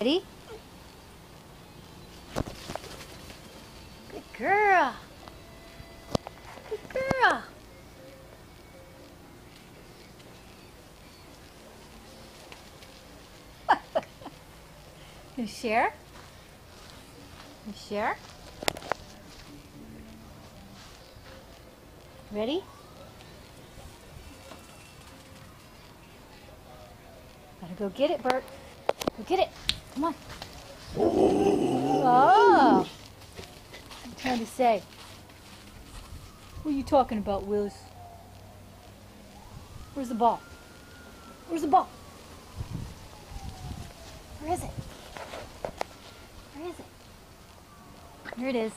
Ready? Good girl. Good girl. You share? You share? Ready? Gotta go get it, Bert. Go get it. Come on. Oh! I'm trying to say. What are you talking about, Willis? Where's the ball? Where's the ball? Where is it? Where is it? Here it is.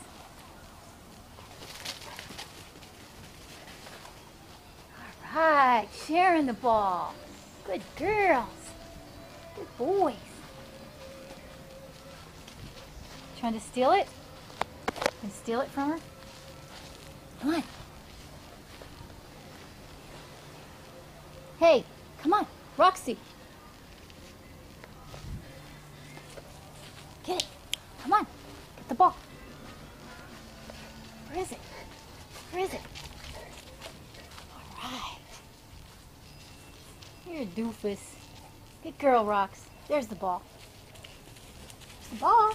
All right, sharing the ball. Good girls. Good boys. Trying to steal it? And steal it from her? Come on. Hey, come on, Roxy. Get it. Come on. Get the ball. Where is it? Where is it? All right. You're a doofus. Good girl, Rox. There's the ball. There's the ball.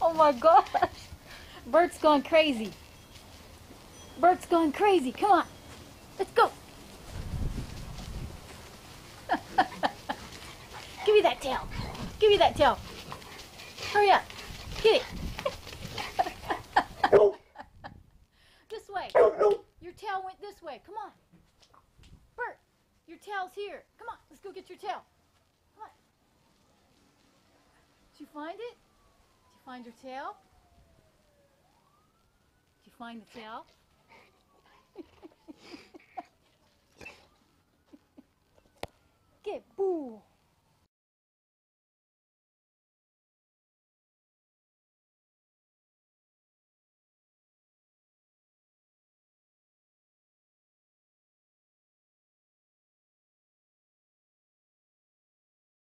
Oh my gosh. Bert's gone crazy. Bert's gone crazy. Come on. Let's go. Give me that tail. Give me that tail. Hurry up. Get it. This way. Your tail went this way. Come on. Bert, your tail's here. Come on. Let's go get your tail. Come on. Did you find it? Did you find your tail? Did you find the tail? Get boo.